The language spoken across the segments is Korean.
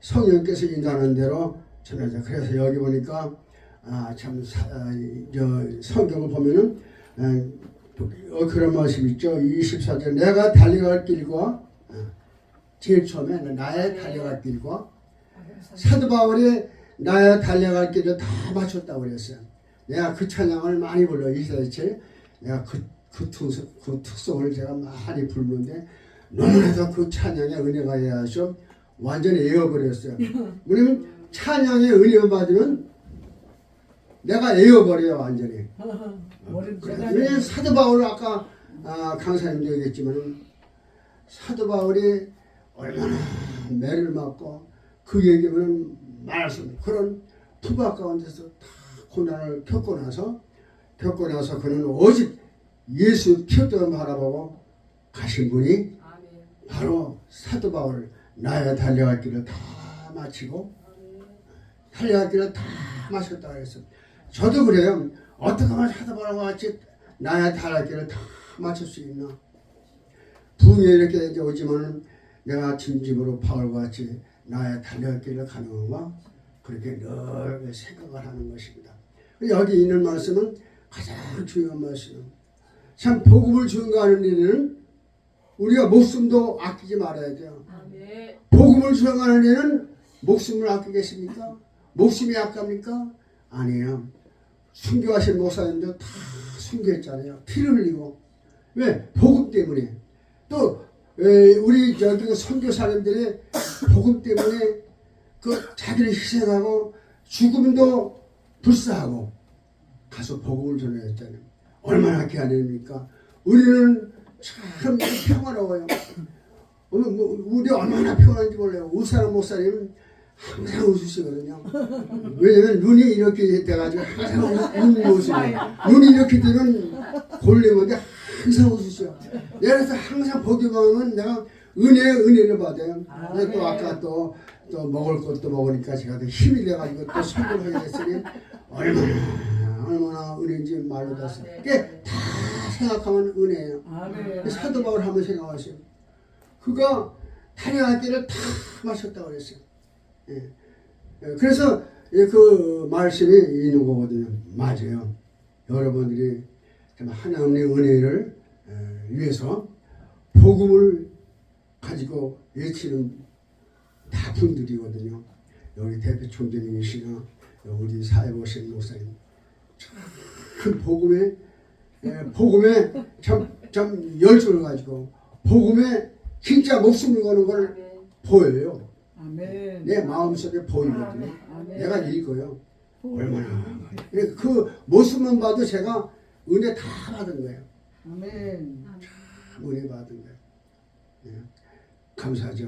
성령께서 인도하는 대로 전하자. 그래서 여기 보니까 성경을 보면은 그런 말씀이 있죠. 24절 내가 달려갈 길과 제일 처음에 나의 달려갈 길과 사도 바울이 나의 달려갈 길을 다 맞췄다고 그랬어요. 내가 그 찬양을 많이 불러요. 이사야체 내가 그 특성을 제가 많이 부르는데 너무나도 그 찬양의 은혜가 해야죠. 완전히 에어버렸어요. 왜냐면 찬양의 은혜를 받으면 내가 에어버려요. 완전히. 왜냐면 사도 바울 아까 강사님도 얘기했지만 사도 바울이 얼마나 매를 맞고 그 얘기는 말씀 그런 투박 가운데서 다 고난을 겪고 나서 그는 오직 예수 표대만 바라보고 가신 분이 바로 사도 바울. 나의 달려갈 길을 다 마치고 달려갈 길을 다 마쳤다고 했어요. 저도 그래요. 어떻게 하면 사도 바울과 같이 나의 달려갈 길을 다 마칠 수 있나. 부흥에 이렇게 이제 오지만은 내가 진심으로 바울과 같이 나의 달려갈 길을 가는 건가? 그렇게 늘 생각을 하는 것입니다. 여기 있는 말씀은 가장 중요한 말씀은 참 복음을 증거하는 일은 우리가 목숨도 아끼지 말아야 돼요. 복음을 증거하는 일은 목숨을 아끼겠습니까? 목숨이 아깝니까? 아니에요. 순교하신 목사님도 다 순교했잖아요. 피를 흘리고. 왜? 복음 때문에. 또 우리 여기 선교사님들이 복음 때문에 그 자기를 희생하고 죽음도 불사하고 가서 복음을 전해줬잖아요. 얼마나 귀한 일입니까? 우리는 참 평화로워요. 우리 얼마나 평안한지 몰라요. 우사람 목사님은 항상 웃으시거든요. 왜냐면 눈이 이렇게 돼가지고 항상 웃는 모습이에요. 눈이 이렇게 되면 골렘인데 항상 웃으셔. 그래서 항상 보기만 하면 내가 은혜를 받아요. 또 아까 또 먹을 것도 먹으니까 제가 더 힘이 돼가지고 또 설교를 하게 됐으니 얼마나 은혜인지 말로 다 써. 그게 다 생각하면 은혜예요. 사도 바울 한번 생각하세요. 그가 달려갈 길을 다 마쳤다고 그랬어요. 그래서 그 말씀이 있는 거거든요. 맞아요. 여러분들이 하나님의 은혜를 위해서 복음을 가지고 외치는 다 분들이거든요. 여기 대표 총재님이시나 우리 사회 보신 목사님 참 복음에 참 열정을 가지고 복음에 진짜 목숨을 거는 걸 보여요. 아멘. 내 마음속에 보이거든요. 아멘. 내가 읽어요. 얼마나. 그 모습만 봐도 제가 은혜 다 받은 거예요. 아멘. 참 은혜 받은 거예요. 감사하죠.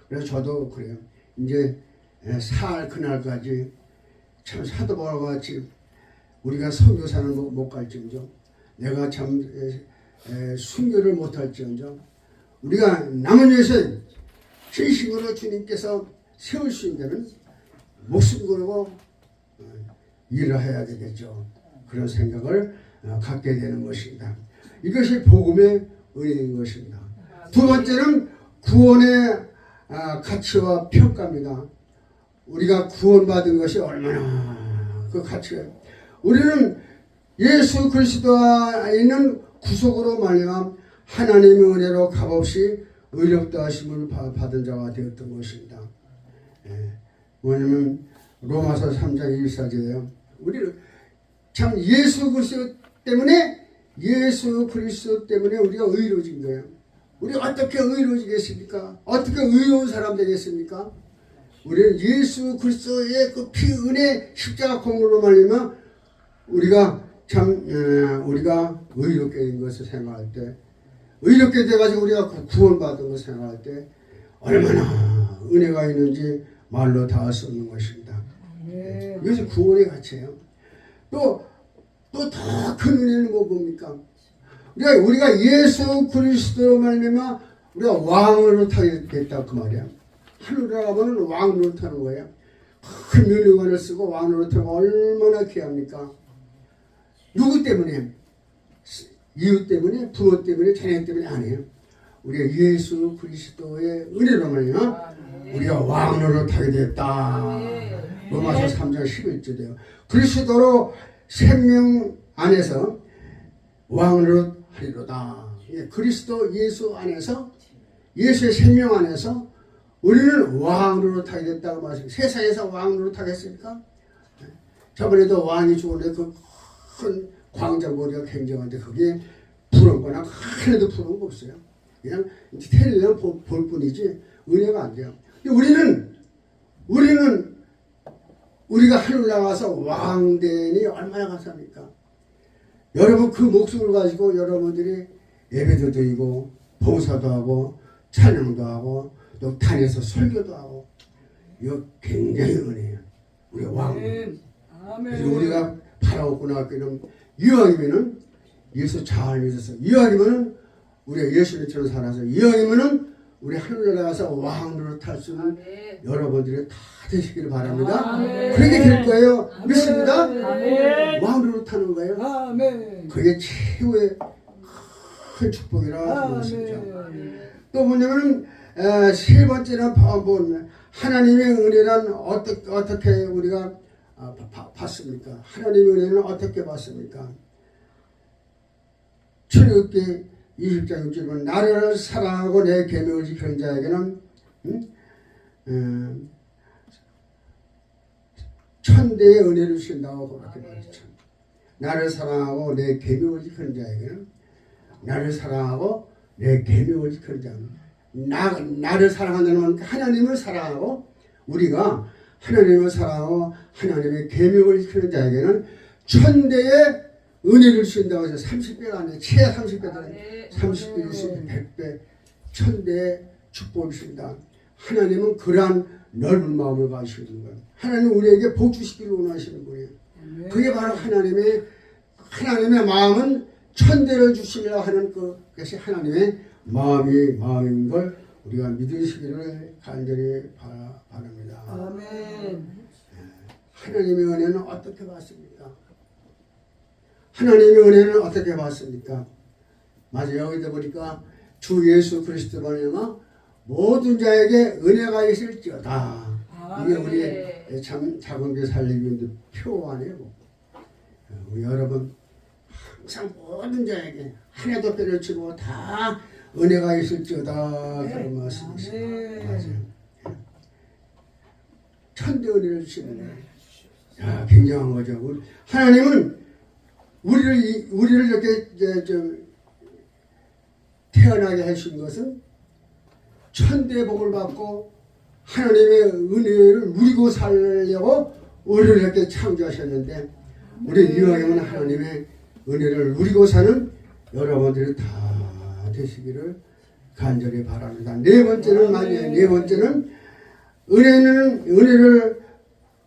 그래서 저도 그래요. 이제 살 그날까지 참 사도 바울과 같이 우리가 선교사는 못 갈지언정 내가 참 순교를 못할지언정 우리가 남은 여생 진심으로 주님께서 세울 수 있는 목숨 걸고 일을 해야 되겠죠. 그런 생각을 갖게 되는 것입니다. 이것이 복음의 은혜인 것입니다. 두 번째는 구원의 가치와 평가입니다. 우리가 구원받은 것이 얼마나 그 가치예요. 우리는 예수 그리스도와 있는 구속으로 말미암아 하나님의 은혜로 값없이 의롭다 하심을 받은 자가 되었던 것입니다. 뭐냐면 로마서 3장 1사제예요. 우리는 참 예수 그리스도 때문에 우리가 의로워진 거예요. 우리 어떻게 의로워지겠습니까? 어떻게 의로운 사람 되겠습니까? 우리는 예수 그리스도의 그 피 은혜 십자가 공로로 말미암아 우리가 의롭게 된 것을 생각할 때 의롭게 돼가지고 우리가 구원받은 것을 생각할 때 얼마나 은혜가 있는지 말로 다 할 수 없는 것입니다. 이것이 구원의 가치예요. 또 더 큰 은혜는 뭐 뭡니까? 우리가 예수 그리스도로 말미암아 우리가 왕으로 타게 됐다 그 말이야. 하늘에 가보면 왕으로 타는 거예요. 큰 면류관을 쓰고 왕으로 타는 거 얼마나 귀합니까? 누구 때문에? 이유 때문에, 부모 때문에, 자녀 때문에 아니에요. 우리 예수 그리스도의 은혜로만요 우리가 왕으로 타게 되었다. 로마서 3장 11절이에요. 그리스도로 생명 안에서 왕으로 하리로다. 예, 그리스도 예수 안에서 예수의 생명 안에서 우리는 왕으로 타게 됐다고 말씀합니다. 세상에서 왕으로 타겠습니까? 저번에도 왕이 죽었는데 그 큰 광장머리가 굉장한데 거기에 부러운 거나 하나도 부러운 거 없어요. 그냥 텔레를 볼 뿐이지 은혜가 안 돼요. 우리는 우리가 하늘 나가서 왕되니 얼마나 감사합니까? 여러분 그 목숨을 가지고 여러분들이 예배도 드리고 봉사도 하고 찬양도 하고 또 단에서 설교도 하고 이거 굉장히 은혜예요. 우리 왕. 그리고 우리가 바라고 나왔기는 이왕이면은 예수 잘 믿어서 이왕이면은 우리가 예수님처럼 살아서 이왕이면은 우리 하늘에 나가서 왕으로 탈 수 있는 여러분들이 다 되시기를 바랍니다. 그렇게 될 거예요. 믿습니다. 왕으로 타는 거예요. 그게 최후의 큰 축복이라 말씀이죠. 또 뭐냐면 세 번째는 하나님의 은혜란 어떻게 우리가 봤습니까? 하나님의 은혜는 어떻게 봤습니까? 출애굽기 20장 6절은 나를 사랑하고 내 계명을 지키는 자에게는 천대의 은혜를 주신다고 그렇게 말했죠. 나를 사랑하고 내 계명을 지키는 자에게는 나를 사랑하고 내 계명을 지키는 자는 나를 사랑한다는 건 하나님을 사랑하고 우리가 하나님을 사랑하고 하나님의 계명을 지키는 자에게는 천대의 은혜를 주신다고 해서 30배가 아니라 최하 30배들은 30배, 60배, 100배 천대의 축복을 주신다. 하나님은 그러한 넓은 마음을 가지시는 거예요. 하나님은 우리에게 복 주시기를 원하시는 거예요. 그게 바로 하나님의 마음은 천대를 주시려 하는 그것이 하나님의 마음인 걸 우리가 믿으시기를 간절히 바랍니다. 아멘. 하나님의 은혜는 어떻게 받습니까? 하나님의 은혜는 어떻게 받습니까? 맞아요. 여기다 보니까 주 예수 그리스도로 모든 자에게 은혜가 있을지어다. 이게 우리의 참 작은 교 살리기인데 표 아니에요. 우리 여러분 항상 모든 자에게 하나도 빼놓치고 다 은혜가 있을지어다 그런 말씀이세요. 맞아요. 천대 은혜를 주시는 거예요. 야, 굉장한 거죠. 하나님은 우리를 이렇게 태어나게 하신 것은 천대의 복을 받고 하나님의 은혜를 누리고 살려고 우리를 이렇게 창조하셨는데 우리 이왕이면 하나님의 은혜를 누리고 사는 여러분들이 다 되시기를 간절히 바랍니다. 네 번째는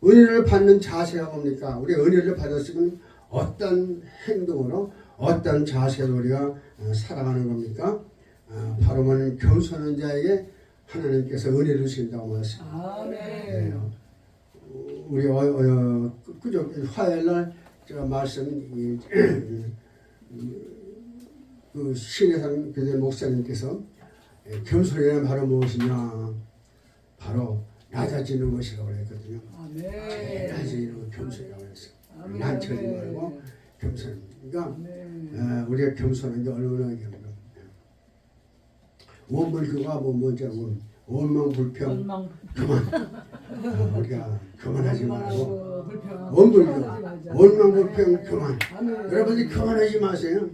은혜를 받는 자세가 뭡니까? 우리 은혜를 받았으면 어떤 행동으로 어떤 자세로 우리가 살아가는 겁니까? 바로 뭐는 겸손한 자에게 하나님께서 은혜를 주신다고 말씀합니다. 우리 그저 화요일날 제가 말씀 그 신해상 교대 목사님께서 겸손이란 바로 무엇이냐? 바로 낮아지는 것이라고 했거든요. 낮아지는 건 겸손이라고 했어요. 난처하지 말고 겸손. 그러니까 우리가 겸손한 게 얼마나 겸손. 원불교가 뭔지 원망불평 그만. 우리가 그만하지 말고 원불교 원망불평 그만. 여러분들이 그만하지 마세요.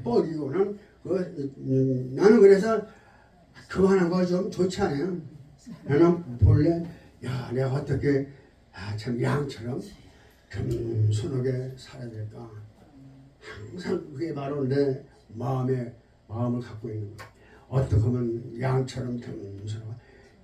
뻑이고는 나는 그래서 그만한 거 좀 좋지 않아요. 나는 본래 내가 어떻게 참 양처럼 겸손하게 살아야 될까. 항상 그게 바로 내 마음을 갖고 있는 거예요. 어떻게 하면 양처럼 겸손하고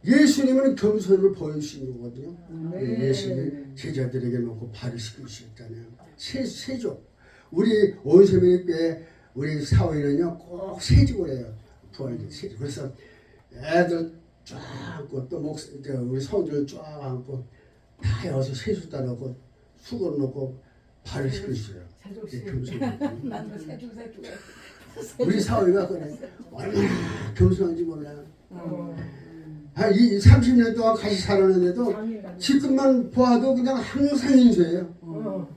예수님은 겸손을 보여주신 거거든요. 예수님이 제자들에게 놓고 발을 씻기셨잖아요. 세족. 우리 온세민교회 우리 사회는요 꼭 세족을 해요. 부활절 세족. 그래서 애들 쫙 안고 또 우리 성들 쫙 안고 다 여기서 세수 따르고 수건 놓고 발을 씻기셨어요. 나도 세죽 우리 사회가 그래. 얼마나 겸손한지 몰라요. 이 30년 동안 같이 살았는데도 지금만 보아도 그냥 항상 인도예요.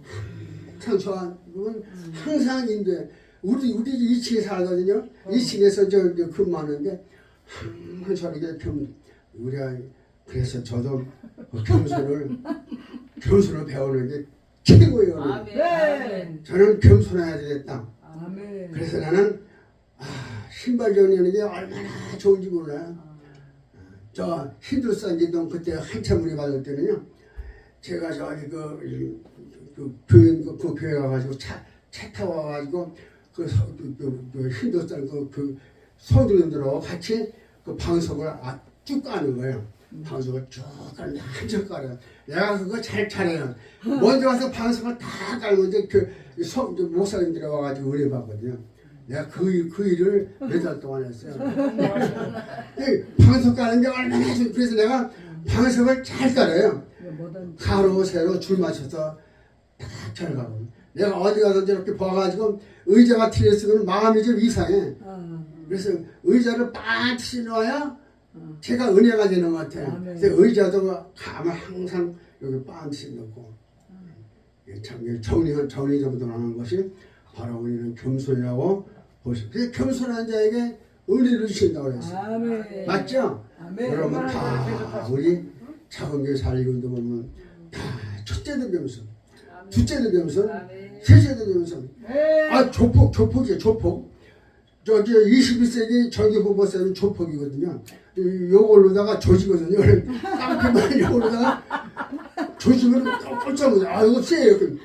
항상 저는 항상 인도예요. 우리 2층에 살거든요. 2층에서 저 근무하는데 항상 저렇게 우리가 그래서 저도 겸손을 배우는 게 최고예요. 아멘. 저는 겸손해야 되겠다. 아멘. 그래서 나는 신발 정리하는 게 얼마나 좋은지 몰라요. 저 힌두스탄 기동 그때 한참 우리 받을 때는요. 제가 저기 그 교회 가가지고 차 타고 와가지고 그 힌두스탄 그 성도님들하고 같이 그 방석을 쭉 까는 거예요. 방석을 쭉 까는데 한참 깔아요. 내가 그거 잘 차려요. 먼저 와서 방석을 다 깔고 이제 목사님들이 와가지고 은혜 받거든요. 내가 그 일을 몇 달 동안 했어요. 방석 까는 게 얼마나 좋. 그래서 내가 방석을 잘 깔아요. 가로 세로 줄 맞춰서 딱 잘 가고. 내가 어디 가서 저렇게 봐가지고 의자가 틀렸으면 마음이 좀 이상해. 그래서 의자를 반드시 놓아야 제가 은혜가 되는 것 같아요. 그래서 의자도 가면 항상 여기 반드시 놓고. 정리정돈하는 것이 바로 우리는 겸손이라고 보십시오. 그래서 겸손한 자에게 은혜를 주신다고 그랬어요. 아멘. 맞죠? 아멘. 여러분 다 우리 작은 교회 살리고 보면 다 첫째도 겸손, 둘째도 겸손, 셋째도 겸손. 조폭이에요. 조폭. 저기 21세기 저기 후보세는 조폭이거든요. 요걸로다가 조지거든요. 깡패만 요걸로다가 조지면 깜짝 놀라요. 이거 세요. 그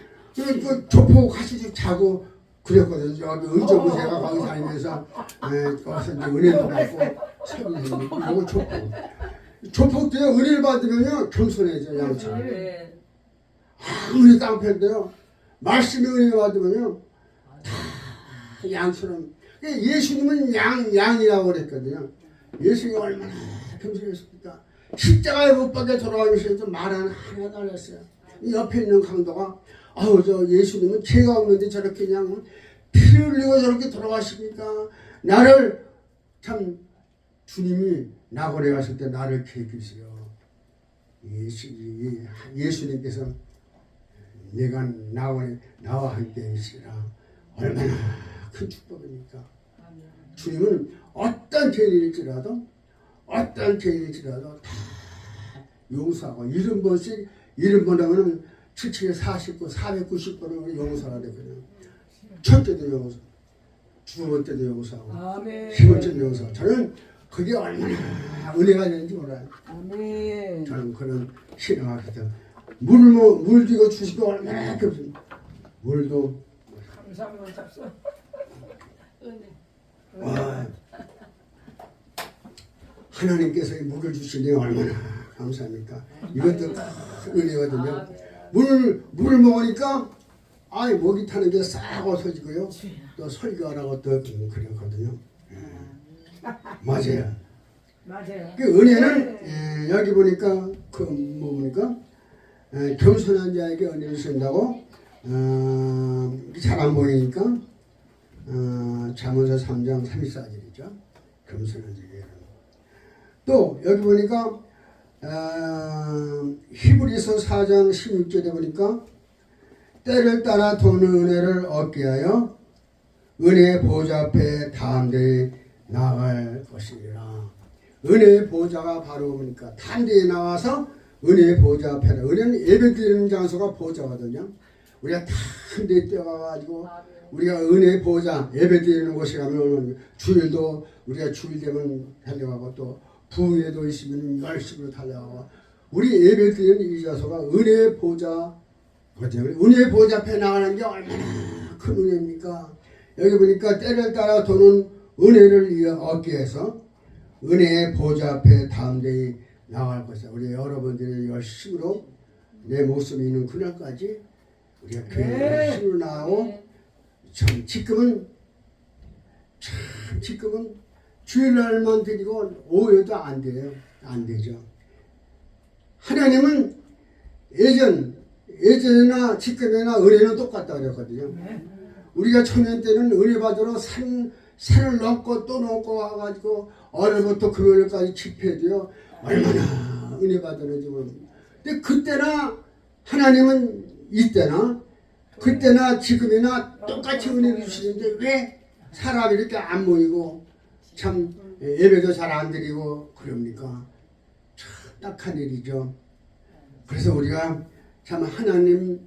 조폭 같이 자고 그랬거든요. 여기 의정부제가 거기 다니면서 거기서 이제 은혜도 받고 이거 조폭. 조폭도요 은혜를 받으면요 겸손해져요. 양처. 아무리 깡패인데요 말씀에 은혜 받으면요 다 양처럼. 예수님은 양이라고 그랬거든요. 예수님이 얼마나 겸손했습니까? 십자가에 못 박혀 돌아가면서 말 하나도 안 했어요. 옆에 있는 강도가 저 예수님은 죄가 없는데 저렇게 그냥 피 흘리고 저렇게 돌아가십니까? 나를 참 주님이 낙원에 갔을 때 나를 계기시요. 예수님께서 내가 낙원에 나와 함께 있으라. 얼마나 큰 축복입니까? 주님은 어떤 죄인일지라도 다 용서하고 70번씩 70번 하면 7층에 49, 490번을 용서가 되거든요. 첫째도 용서, 두 번째도 용서하고, 아멘. 세 번째도 용서. 저는 그게 얼마나 은혜가 되는지 몰라요. 아멘. 저는 그런 신앙하거든. 물 주고 주시고 얼마나 겹습니다. 물도 감사합니다. 잡수. 하나님께서 이 물을 주시니 얼마나 감사합니까? 이것도 큰 은혜거든요. 물을 먹으니까 목이 타는 게 싹 없어지고요. 또 설교하라고 또 그랬거든요. 맞아요. 그 은혜는 여기 보니까 뭡니까? 겸손한 자에게 은혜를 주신다고 잘 안 보이니까 잠언서 3장 34절이죠. 겸손한 자에게. 또 여기 보니까 히브리서 4장 16절에 보니까 때를 따라 도는 은혜를 얻게 하여 은혜의 보좌 앞에 담대히 나아갈 것이라. 은혜의 보좌가 바로 보니까 담대히 나와서 은혜의 보좌 앞에 은혜는 예배드리는 장소가 보좌거든요. 우리가 담대히 뛰어가가지고 우리가 은혜의 보좌 예배드리는 곳에 가면 주일도 우리가 주일 되면 달려가고 또 부흥회도 있으면 열심으로 달려가고 우리 예배드리는 이 장소가 은혜의 보좌거든요. 은혜의 보좌 앞에 나가는 게 얼마나 큰 은혜입니까? 여기 보니까 때를 따라 도는 은혜를 얻기 위해서 은혜의 보좌 앞에 담대히 나갈 것이다. 우리 여러분들이 열심으로 내 모습이 있는 그날까지 우리가 교회에 열심으로 나가고 지금은 주일날만 드리고 오후에도 안 돼요. 안 되죠. 하나님은 예전이나 지금이나 은혜는 똑같다 그랬거든요. 우리가 초년 때는 은혜 받으러 산을 넘고 또 넘고 와가지고 어려부터 금요일까지 집회도요 얼마나 은혜 받으는지 모릅니다. 근데 그때나 하나님은 이때나 그때나 지금이나 똑같이 은혜를 주시는데 왜 사람이 이렇게 안 모이고 참 예배도 잘 안 드리고 그럽니까? 참 딱한 일이죠. 그래서 우리가 참 하나님의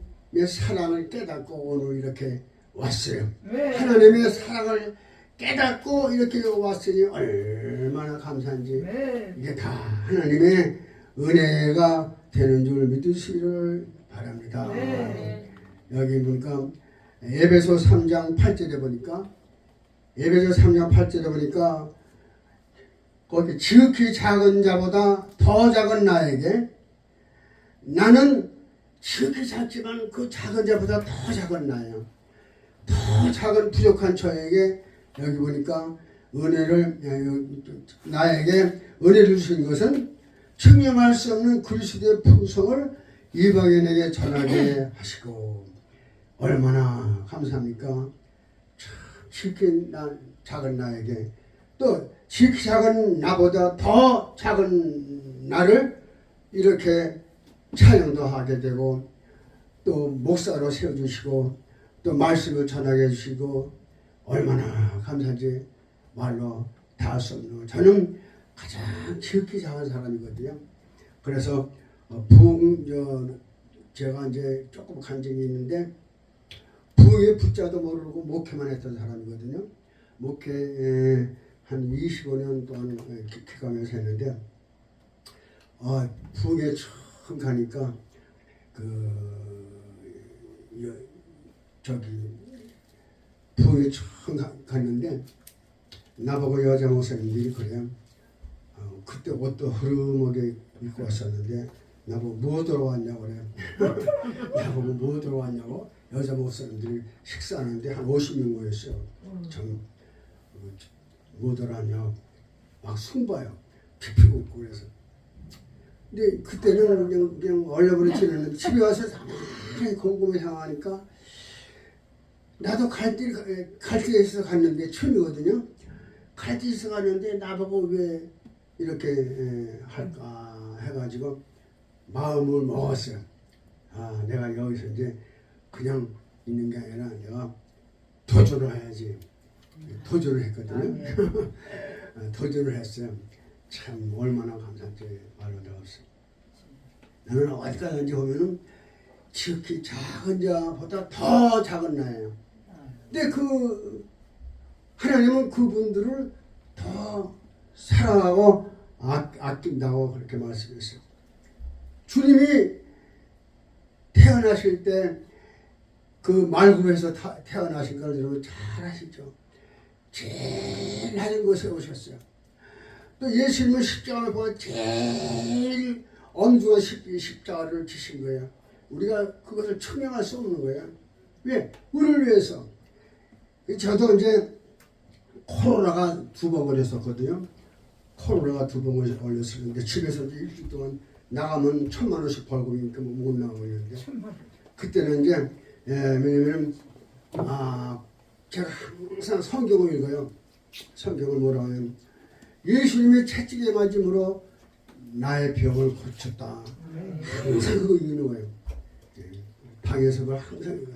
사랑을 깨닫고 오늘 이렇게 왔어요. 하나님의 사랑을 깨닫고 이렇게 왔으니 얼마나 감사한지 이게 다 하나님의 은혜가 되는 줄 믿으시기를 바랍니다. 여기 보니까 에베소 3장 8절에 보니까 에베소 3장 8절에 보니까 거기 지극히 작은 자보다 더 작은 나에게 나는 지극히 작지만 그 작은 자보다 더 작은 나예요. 더 작은 부족한 저에게 여기 보니까 은혜를 나에게 은혜를 주신 것은 측량할 수 없는 그리스도의 풍성을 이방인에게 전하게 하시고 얼마나 감사합니까? 지극히 작은 나에게 또 지극히 작은 나보다 더 작은 나를 이렇게 찬양도 하게 되고 또 목사로 세워주시고 또 말씀을 전하게 해주시고 얼마나 감사한지 말로 다 할 수 없는 저는 가장 지극히 작은 사람이거든요. 그래서 제가 이제 조금 간증이 있는데 부흥의 부자도 모르고 목회만 했던 사람이거든요. 목회 한 25년 동안 기가면서 했는데 부흥에 처음 가니까 부흥에 처음 갔는데 나보고 여자 목사님들이 그래요. 그때 옷도 흐름하게 입고 왔었는데 나보고 뭐 들어왔냐고 그래요. 나보고 뭐 들어왔냐고 여자 목사님들이 식사하는데 한 50명 모였어요. 전 뭐 들어왔냐고 막 숨봐요. 피피고 웃고 그래서. 근데 그때는 그냥 얼려버려 지냈는데 집에 와서 가만히 곰곰이 생각하니까 나도 갈 길에 있어서 갔는데 처음이거든요. 갈 길에 있어서 갔는데 나보고 왜 이렇게 할까 해가지고 마음을 먹었어요. 내가 여기서 이제 그냥 있는 게 아니라 내가 도전을 해야지. 도전을 했거든요. 도전을 했어요. 참 얼마나 감사한지 말로 다 없어요. 나는 어디 가든지 보면은 지극히 작은 자보다 더 작은 나예요. 근데 하나님은 그분들을 더 사랑하고 아낀다고 그렇게 말씀했어요. 주님이 태어나실 때 그 말굽에서 태어나신 걸 여러분 잘 아시죠? 제일 낮은 곳에 오셨어요. 또 예수님은 십자가를 보고 제일 엄중한 십자가를 지신 거예요. 우리가 그것을 측량할 수 없는 거예요. 왜? 우리를 위해서. 저도 이제 코로나가 2번 걸렸었거든요. 코로나가 2번 걸렸었는데 집에서 이제 일주일 동안 나가면 1,000만 원씩 벌금이니까 못 나가고 있는데 그때는 이제 왜냐면 제가 항상 성경을 읽어요. 성경을 뭐라고 하면 예수님의 채찍에 맞음으로 나의 병을 고쳤다. 항상 그거 읽는 거예요. 방에서 항상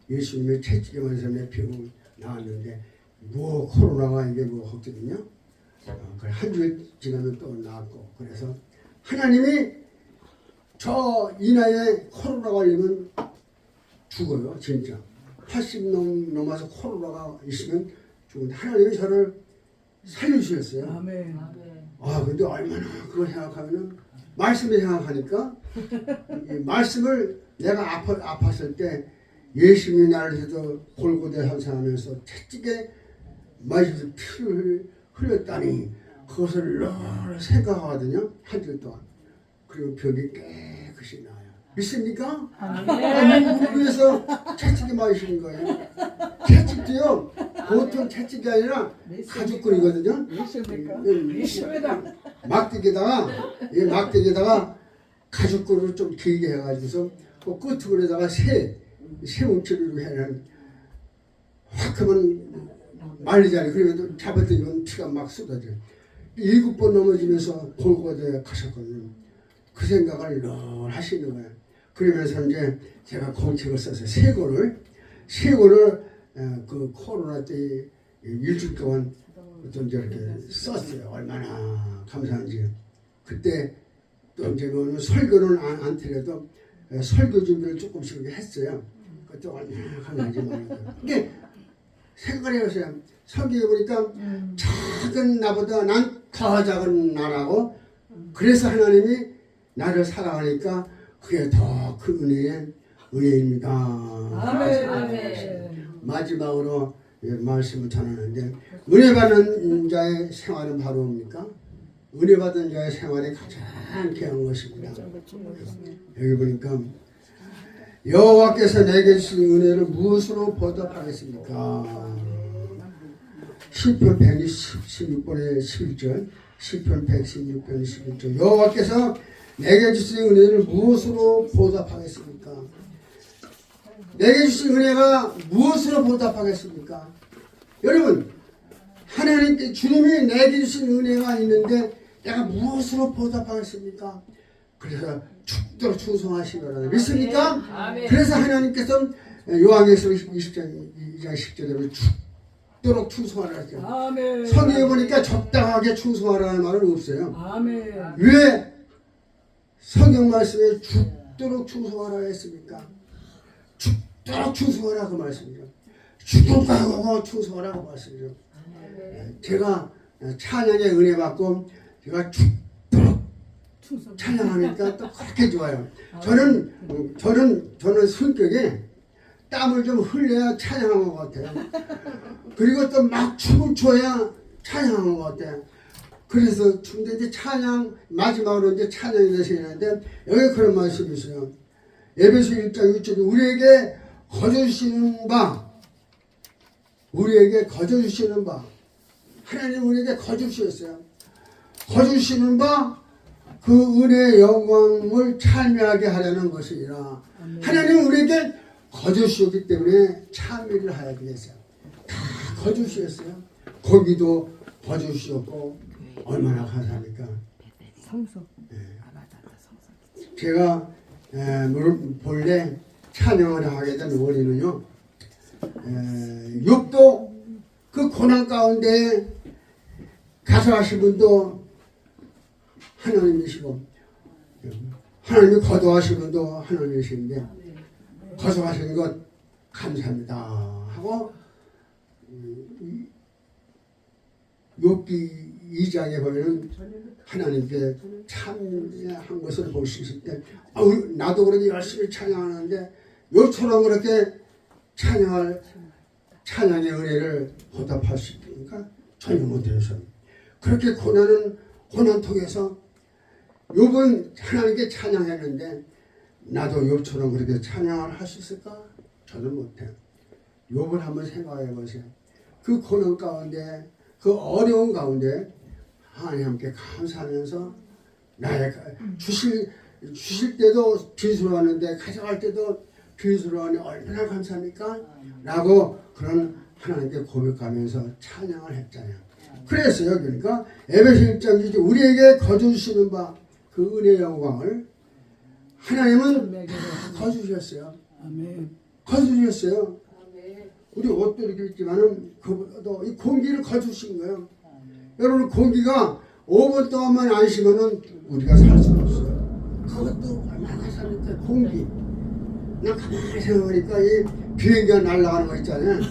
예수님의 채찍에 맞아서 내 병을 나았는데 코로나가 이게 없거든요. 그래 한 주일 지나면 또 나았고 그래서 하나님이 이 나이에 코로나 걸리면 죽어요. 진짜 80 넘어서 코로나가 있으면 죽는데 하나님이 저를 살려주셨어요. 아멘. 근데 얼마나 그걸 생각하면은 말씀을 생각하니까 이 말씀을 내가 아팠을 때 예수님이 나를 해서 골고대 상상하면서 채찍에 맞아서 피를 흘렸다니 그것을 늘 생각하거든요. 한 주 동안. 그리고 병이 깨끗이 나요. 믿습니까? 누구에서 채찍에 맞으시는 거예요. 채찍도요 보통 채찍이 아니라 가죽끈이거든요. 믿습니다. 막대기에다가 가죽끈을 좀 길게 해가지고서 그 끝으로다가 새 뭉치를 해는 확 하면 말리잖아요. 그러면 잡았더니 피가 막 쏟아져. 7번 넘어지면서 골고다에 가셨거든요. 그 생각을 늘 하시는 거예요. 그러면서 이제 제가 공책을 써서 세 권을 그 코로나 때 일주일 동안 좀 이렇게 썼어요. 얼마나 감사한지. 그때 또 이제 뭐 설교는 안 드려도 설교 준비를 조금씩 했어요. 그것도 얼마나 감사한지 말이에요. 이게 생각을 해보세요. 설교해 보니까 작은 나보다 난 더 작은 나라고, 그래서 하나님이 나를 사랑하니까 그게 더 큰 은혜입니다. 아멘. 마지막으로 말씀을 전하는데, 은혜 받는 자의 생활은 바로 뭡니까? 은혜 받은 자의 생활이 가장 귀한 것입니다. 여기 보니까 여호와께서 내게 주신 은혜를 무엇으로 보답하겠습니까? 시편 116번의 11절, 시편 116편 11절. 여호와께서 내게 주신 은혜를 무엇으로 보답하겠습니까? 내게 주신 은혜가 무엇으로 보답하겠습니까? 여러분, 하나님께 주님이 내게 주신 은혜가 있는데 내가 무엇으로 보답하겠습니까? 그래서 죽도록 충성하시기 바랍니다. 믿습니까? 아멘. 그래서 하나님께서 요한계시록 20장 2장 10절대로 죽도록 충성하라 하죠. 아멘. 성경에 보니까 적당하게 충성하라는 말은 없어요. 아멘. 왜 성경 말씀에 죽도록 충성하라 했습니까? 죽도록 충성하라 그 말씀이죠. 죽도록 충성하라 그 말씀이죠. 제가 찬양의 은혜 받고 제가 죽도록 찬양하니까 또 그렇게 좋아요. 저는 성격에 땀을 좀 흘려야 찬양한 것 같아요. 그리고 또 막 춤을 춰야 찬양한 것 같아요. 그래서 근데 이제 찬양 마지막으로 이제 찬양이 되시는데 여기 그런 말씀이 있어요. 에베소 1장 6절에 우리에게 거저주시는 바, 하나님 우리에게 거저주셨어요. 거저주시는 바 그 은혜의 영광을 찬미하게 하려는 것이라. 하나님 우리에게 거저주셨기 때문에 찬미를 하야 되겠어요. 다 거저주셨어요. 거기도 거저주셨고 얼마나 감사합니까? 제가 본래 찬양을 하게 된 원인은요, 욥도 그 고난 가운데 가서하신 분도 하나님이시고 하나님이 거두하신 분도 하나님이신데 거두하신 것 감사합니다 하고 욥기 2장에 보면 하나님께 찬양한 것을 볼 수 있을 때 나도 그렇게 열심히 찬양하는데 요처럼 그렇게 찬양의 은혜를 보답할 수 있으니까 전혀 못해서 그렇게 고난 통해서 욥은 하나님께 찬양했는데 나도 욥처럼 그렇게 찬양을 할 수 있을까? 저는 못해요. 욥을 한번 생각해 보세요. 그 고난 가운데 그 어려운 가운데 하나님께 감사하면서 나의 주실 때도 빈수로웠는데 가져갈 때도 빈수로웠니 얼마나 감사합니까? 라고 그런 하나님께 고백하면서 찬양을 했잖아요. 그래서요. 그러니까 에베소 1장 2절 우리에게 거저주시는 바 그 은혜의 영광을 하나님은 다 거저주셨어요. 거저주셨어요. 우리 옷도 이렇게 있지만은 그보다도 이 공기를 거주신 거예요. 여러분 공기가 5분 동안만 안 쉬면은 우리가 살 수가 없어요. 그것도 얼마나 사니까 공기. 나 가만히 생각하니까 이 비행기가 날아가는 거 있잖아요.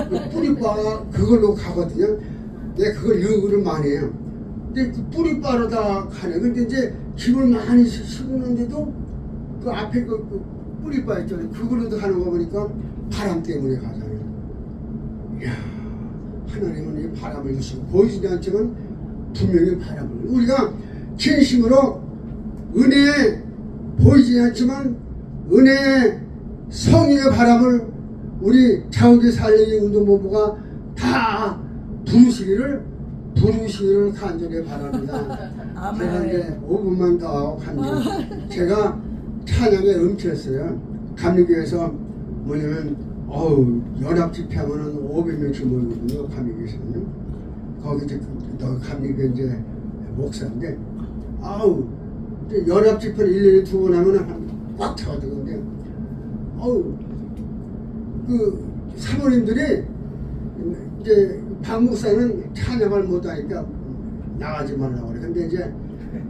그 뿌리빠 그걸로 가거든요. 내가 그걸 연구를 많이 해요. 근데 그 뿌리빠로 다 가네. 근데 이제 김을 많이 심는데도 그 앞에 그 뿌리빠 있잖아요. 그걸로도 가는 거 보니까 바람 때문에 가잖아요. 이야, 하나님은 이 바람을 주시고 보이지도 않지만 분명히 바람을 우리가 진심으로 은혜에 보이지 않지만 은혜의 성령의 바람을 우리 자우대 살리기 운동본부가 다 부르시기를 간절히 바랍니다. 제가 이제 5분만 더 하고 간절히 제가 찬양에 음치했어요. 감리교에서 뭐냐면 연합 집회하면은 500명씩 모이거든요. 감리교에서는요. 거기 이제 감리교 이제 목사인데, 이제 연합 집회를 1년에 2번 하면은 꽉 차거든요. 근데, 그 사모님들이 이제 박 목사는 찬양을 못하니까 나가지 말라고 그래. 근데 이제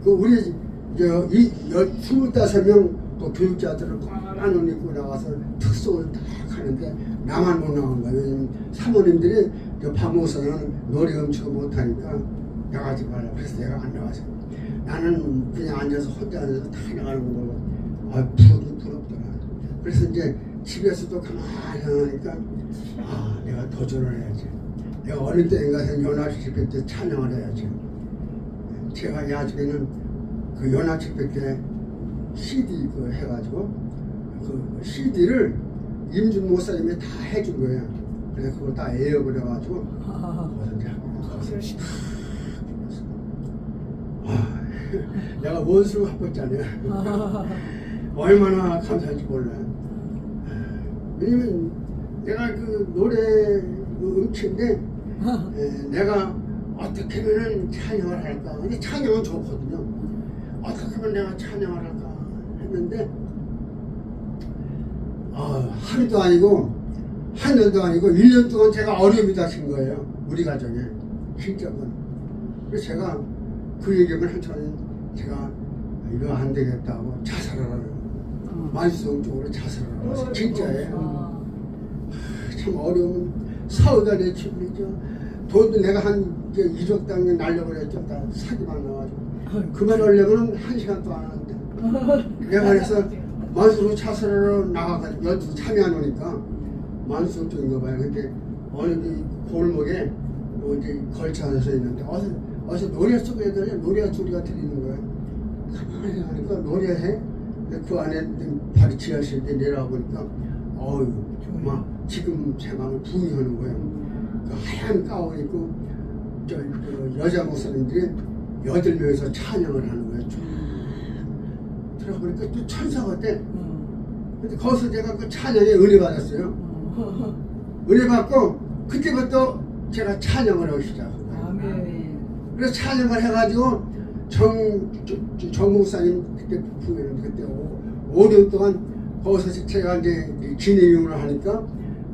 그 우리 저 25명 또 교육자들을 꽉 옷 입고 나가서 특송을 딱 하는데 나만 못 나온 거야. 왜냐면 사모님들이 박 목사는 노래 음치고 못하니까 나가지 말라. 그래서 내가 안 나가서 나는 그냥 앉아서 혼자 앉아서 다 나가는 거고 부럽더라. 그래서 이제 집에서도 가만히 하니까 내가 도전을 해야지. 내가 어릴 때인가 연합집회 때 찬양을 해야지. 제가 나중에는 그 연합집회 때 CD 그 해가지고 그 CD를 임준 목사님이 다 해준 거예요. 그래서 그걸 다 애역을 해가지고 거기서 이제 내가 원수를 갚았잖아요. 얼마나 감사한지 몰라요. 왜냐면 내가 그 노래 그 음치인데 내가 어떻게 하면 찬양을 할까? 근데 찬양은 좋거든요. 어떻게 하면 내가 찬양을 할까 했는데 하루도 아니고 한 년도 아니고 1년 동안 제가 어려움이 닥친 거예요. 우리 가정에 진짜건. 그래서 제가 그 얘기만 한참 제가 이거 안 되겠다고 자살을 하려고 만수동적으로 자살을 하고 진짜예요. 참 어려운 사후가 내 집이죠. 돈도 내가 한 2억 당에 날려버렸죠. 다 사기만 나와가지고 그만하려면 1시간 도 안 하는데 내가 그래서 만수로 자살하러 나가가지고 연수 참여안 오니까 만수동적인가 봐요. 근데 어느 골목에 뭐 이제 걸쳐서 있는데 어서 노래 속에 애들이 노래 소리가 들리는 거예요. 가만히 하니까 노래해. 그 안에 바로 지하실에 내려와 보니까 막 지금 제 마음을 붕이하는 거예요. 그 하얀 가운 입고 저 여자 목사님들이 8명이서 찬양을 하는 거예요. 쭉 들어보니까 또 천사 같대. 근데 거기서 제가 그 찬양에 은혜 받았어요. 은혜 받고 그때부터 제가 찬양을 하기 시작한 거예요. 그래서 찬양을 해가지고 정 목사님 그때 부부는 그때 5년 동안 거기서 제가 이제 진행을 하니까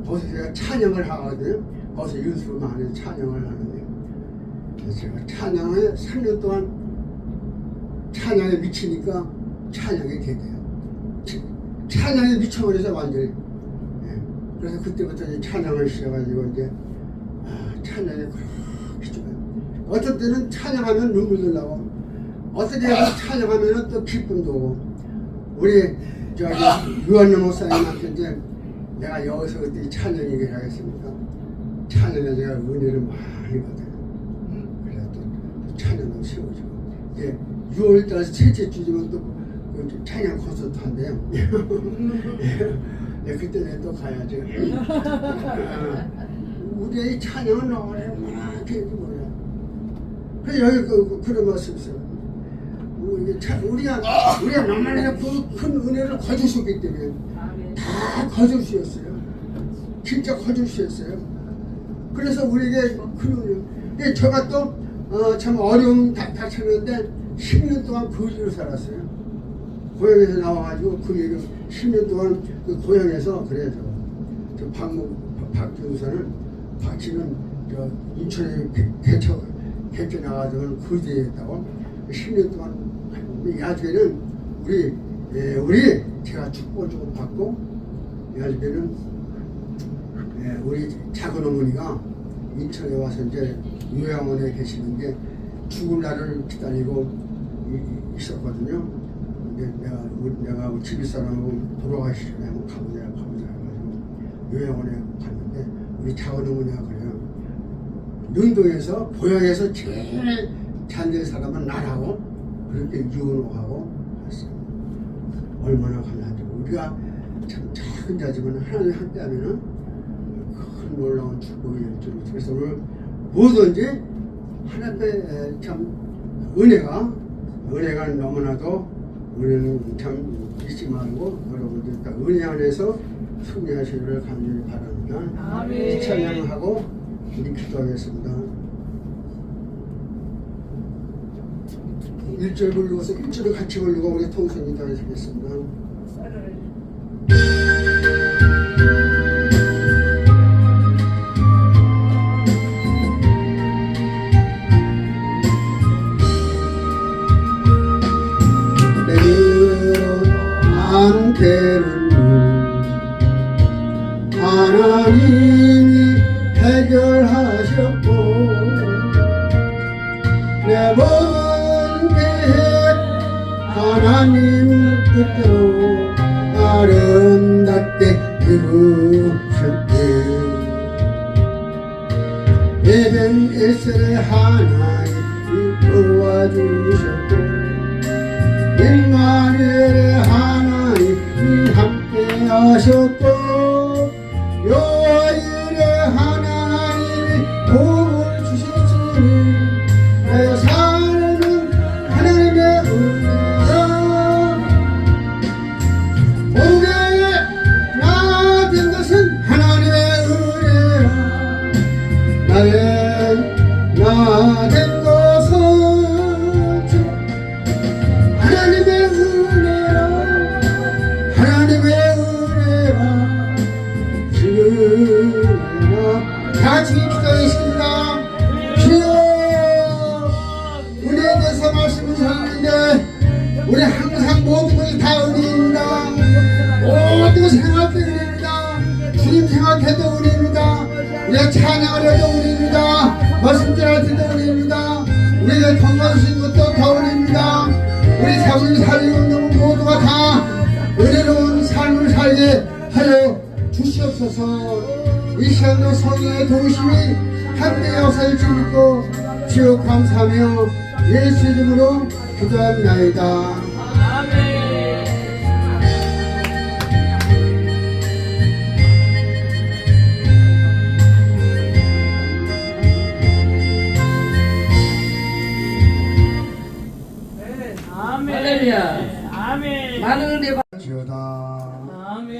거기서 제가 찬양을 하거든요. 거기서 연습을 많이 찬양을 하는데 그래서 제가 찬양을 3년 동안 찬양에 미치니까 찬양이 되대요. 찬양에 미쳐버려서 완전히. 그래서 그때부터 이제 찬양을 시작해가지고 이제 찬양이 그렇게 좋아요. 어떤 때는 찬양하면 눈물도 나고 어떤 때는 찬양하면 또 기쁨도 오고 우리 저기 유한남 목사님한테 이제 내가 여기서 그때 찬양 얘기를 하겠습니까? 찬양에 제가 은혜를 많이 받아요. 그래서 또 찬양도 세워지고 이제 6월달 셋째 주지만 또 찬양 콘서트 한대요. 네, 그때 내가 또 가야지. 우리의 찬양은 얼마나 되는지 몰라요. 그래서 여기 그런 말씀 있어요. 우리가 너무나 큰 은혜를 거두셨기 때문에 다 거두셨어요. 진짜 거두셨어요. 그래서 우리에게 큰 은혜. 근데 제가 또 참 어려움 닥쳤는데 10년 동안 거지로 살았어요. 고향에서 나와가지고 그 얘기 10년 동안 그 고향에서 그래요. 저 박준서는 박씨는 저 인천에 개척 나가지고 거지에 있다고 10년 동안 나중에는 우리 제가 축복을 조금 받고 나중에는 우리 작은 어머니가 인천에 와서 이제 요양원에 계시는데 죽을 날을 기다리고 있었거든요. 근데 내가 집사람하고 돌아가시기 전에 한번 가보자 해가지고 요양원에 갔는데 우리 작은 어머니가 그래요. 능동에서 보양에서 제일 잘 된 사람은 나라고 그렇게 이혼하고 했어요. 얼마나 감사한지. 우리가 참 작은 자지만 하나님 함께하면은 큰 놀라운 축복이 될 줄. 그래서 오늘 뭐든지 하나님의 참 은혜가 너무나도 우리는 참 잊지 말고 여러분들 은혜 안에서 승리하시기를 간절히 바랍니다. 아멘. 찬양하고 우리 기도하겠습니다. 1절 부르고서 1절을 같이 부르고 우리 통성이 다하겠습니다. 한테는 하나님이 해결하셨고 내 몸은 계획 하나님 뜻대로 아름답게 이루셨네. 에벤에셀의 하나님이 도와주셨고 임마누엘의 하나님이 함께 하셨고 여호와의 하나님이 복을 주셨으니 내 삶은 하나님의 은혜라. 오게 나 된 것은 하나님의 은혜라. 나의 나 된 것은 하나님의 은혜라. 하나님의 은혜라. 주나 같이 기도하겠습니다. 주여 은혜에 대해서 말씀을 드렸는데 우리 항상 모든 것이 다 은혜입니다. 모든 것이 생각해도 은혜입니다. 주님 생각해도 은혜입니다. 우리가 찬양을 해도 은혜입니다. 말씀 전할 때도 은혜입니다. 우리가 건강 주신 것도 더 은혜입니다. 우리 자손이 살리고 있는 모두가 다 은혜로운 삶을 살게 하여 주시옵소서. 이 시간도 성령의 도우심이 함께 역사할 줄 믿고 주여 감사하며 예수 이름으로 기도합나이다. 할렐루야. 아멘. 많은 은혜 지어다. 아멘.